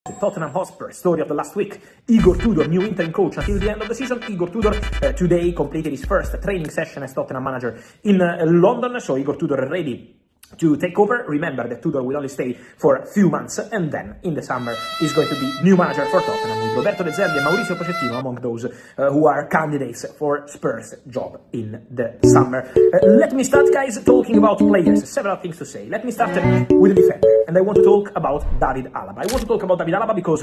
Tottenham Hotspur, story of the last week. Igor Tudor, new interim coach until the end of the season. Igor Tudor today completed his first training session as Tottenham manager in London, so Igor Tudor ready to take over. Remember that Tudor will only stay for a few months, and then in the summer is going to be new manager for Tottenham, with Roberto De Zerbi and Mauricio Pochettino among those who are candidates for Spurs' job in the summer. Let me start, guys, talking about players. Several things to say. Let me start with the defender, and I want to talk about David Alaba. I want to talk about David Alaba because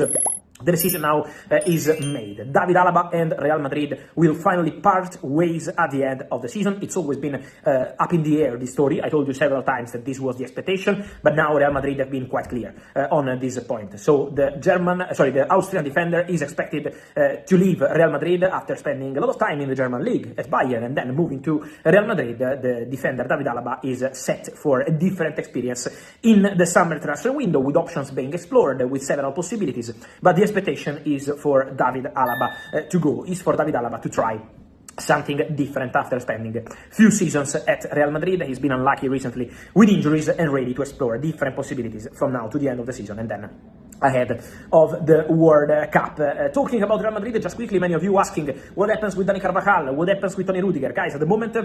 the decision now is made. David Alaba and Real Madrid will finally part ways at the end of the season. It's always been up in the air, this story. I told you several times that this was the expectation, but now Real Madrid have been quite clear on this point. So the Austrian defender is expected to leave Real Madrid after spending a lot of time in the German league at Bayern and then moving to Real Madrid. The defender David Alaba is set for a different experience in the summer transfer window, with options being explored, with several possibilities. But the expectation is for David Alaba to go, is for David Alaba to try something different after spending a few seasons at Real Madrid. He's been unlucky recently with injuries and ready to explore different possibilities from now to the end of the season and then ahead of the World Cup. Talking about Real Madrid, just quickly, many of you asking what happens with Dani Carvajal, what happens with Tony Rudiger. Guys, at the moment,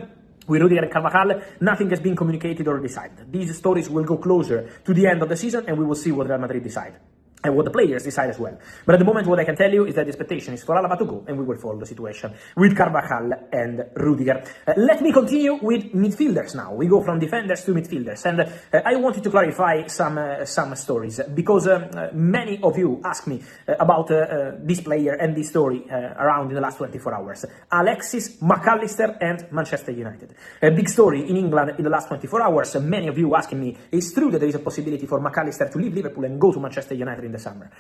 with Rudiger and Carvajal, nothing has been communicated or decided. These stories will go closer to the end of the season and we will see what Real Madrid decide and what the players decide as well. But at the moment, what I can tell you is that the expectation is for Alaba to go, and we will follow the situation with Carvajal and Rudiger. Let me continue with midfielders now. We go from defenders to midfielders, and I wanted to clarify some stories, because many of you asked me about this player and this story around in the last 24 hours. Alexis McAllister and Manchester United. A big story in England in the last 24 hours. Many of you asking me, it's true that there is a possibility for McAllister to leave Liverpool and go to Manchester United in the summer.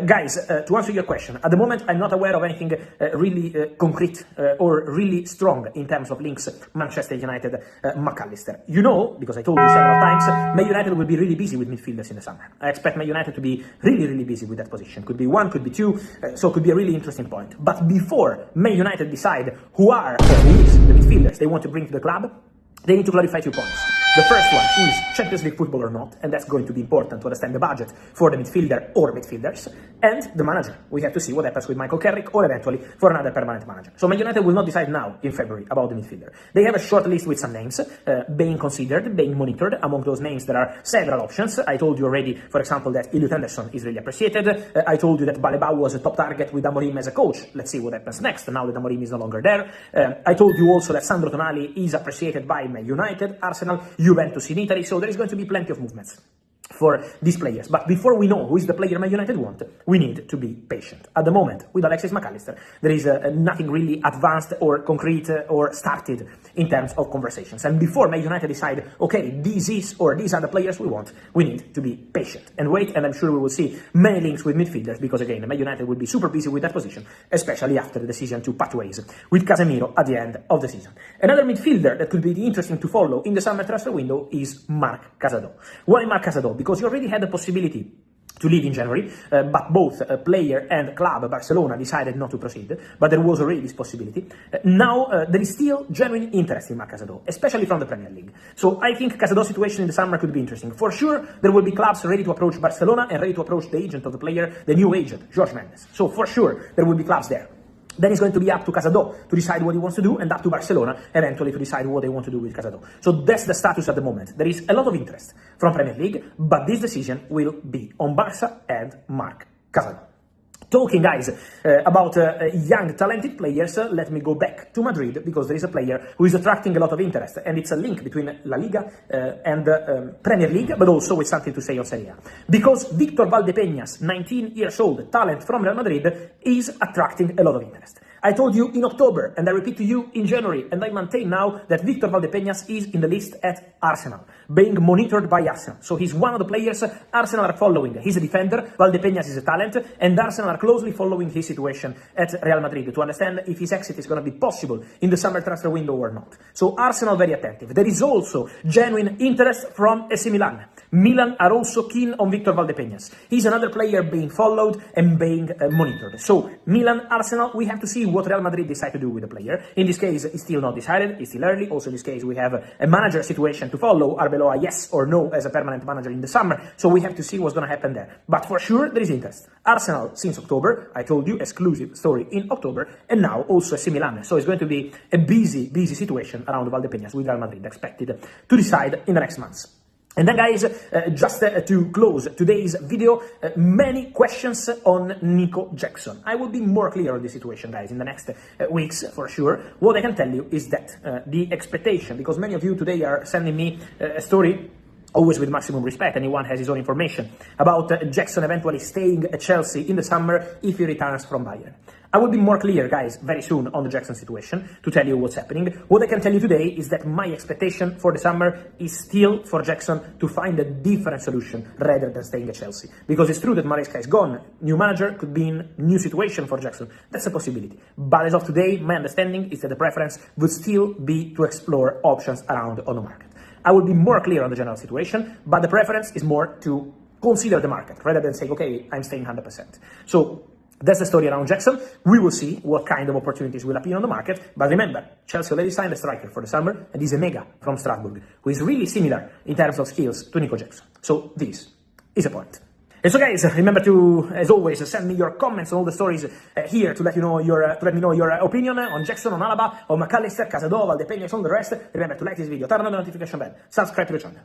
Guys, to answer your question, at the moment I'm not aware of anything really concrete or really strong in terms of links Manchester United McAllister. You know, because I told you several times, Man United will be really busy with midfielders in the summer. I expect Man United to be really busy with that position. Could be one, could be two, so it could be a really interesting point. But before Man United decide who are or who is the midfielders they want to bring to the club, they need to clarify 2 points. The first one is Champions League football or not, and that's going to be important to understand the budget for the midfielder or midfielders, and the manager. We have to see what happens with Michael Carrick or eventually for another permanent manager. So Man United will not decide now in February about the midfielder. They have a short list with some names being considered, being monitored. Among those names there are several options. I told you already, for example, that Elliot Henderson is really appreciated. I told you that Balebau was a top target with Amorim as a coach. Let's see what happens next, now that Amorim is no longer there. I told you also that Sandro Tonali is appreciated by Man United, Arsenal, Juventus in Italy, so there is going to be plenty of movements for these players. But before we know who is the player Man United want, we need to be patient. At the moment, with Alexis McAllister, there is nothing really advanced or concrete or started in terms of conversations. And before Man United decide, okay, these are the players we want, we need to be patient and wait, and I'm sure we will see many links with midfielders, because again, Man United will be super busy with that position, especially after the decision to part ways with Casemiro at the end of the season. Another midfielder that could be interesting to follow in the summer transfer window is Marc Casado. Why Marc Casado? Because he already had the possibility to leave in January, but both player and club, Barcelona, decided not to proceed, but there was already this possibility. Now, there is still genuine interest in Marc Casado, especially from the Premier League. So I think Casado's situation in the summer could be interesting. For sure, there will be clubs ready to approach Barcelona and ready to approach the agent of the player, the new agent, Jorge Mendes. So for sure, there will be clubs there. Then it's going to be up to Casado to decide what he wants to do, and up to Barcelona eventually to decide what they want to do with Casado. So that's the status at the moment. There is a lot of interest from Premier League, but this decision will be on Barca and Marc Casado. Talking, guys, about young, talented players, let me go back to Madrid, because there is a player who is attracting a lot of interest, and it's a link between La Liga and Premier League, but also with something to say on Serie A. Because Victor Valdepeñas, 19 years old, talent from Real Madrid, is attracting a lot of interest. I told you in October, and I repeat to you in January, and I maintain now that Victor Valdepeñas is in the list at Arsenal, being monitored by Arsenal. So he's one of the players Arsenal are following. He's a defender, Valdepeñas is a talent, and Arsenal are closely following his situation at Real Madrid to understand if his exit is going to be possible in the summer transfer window or not. So Arsenal very attentive. There is also genuine interest from AC Milan. Milan are also keen on Victor Valdepeñas. He's another player being followed and being monitored. So Milan, Arsenal, we have to see what Real Madrid decide to do with the player. In this case, it's still not decided, it's still early. Also in this case, we have a manager situation to follow. RB below a yes or no as a permanent manager in the summer, so we have to see what's going to happen there. But for sure, there is interest. Arsenal since October, I told you, exclusive story in October, and now also AC Milan. So it's going to be a busy situation around Valdepeñas with Real Madrid expected to decide in the next months. And then guys, just to close today's video, many questions on Nico Jackson. I will be more clear on this situation, guys, in the next weeks, for sure. What I can tell you is that the expectation, because many of you today are sending me a story, always with maximum respect, anyone has his own information, about Jackson eventually staying at Chelsea in the summer if he returns from Bayern. I will be more clear, guys, very soon on the Jackson situation to tell you what's happening. What I can tell you today is that my expectation for the summer is still for Jackson to find a different solution rather than staying at Chelsea. Because it's true that Maresca is gone. New manager could be in new situation for Jackson. That's a possibility. But as of today, my understanding is that the preference would still be to explore options around on the market. I will be more clear on the general situation, but the preference is more to consider the market rather than saying, okay, I'm staying 100%. So that's the story around Jackson. We will see what kind of opportunities will appear on the market. But remember, Chelsea already signed a striker for the summer, and is a mega from Strasbourg, who is really similar in terms of skills to Nico Jackson. So this is a point. And so guys, remember to, as always, send me your comments on all the stories here to let me know your opinion on Jackson, on Alaba, on McAllister, Casadova, Valdepeñas, on the rest. Remember to like this video, turn on the notification bell, subscribe to the channel.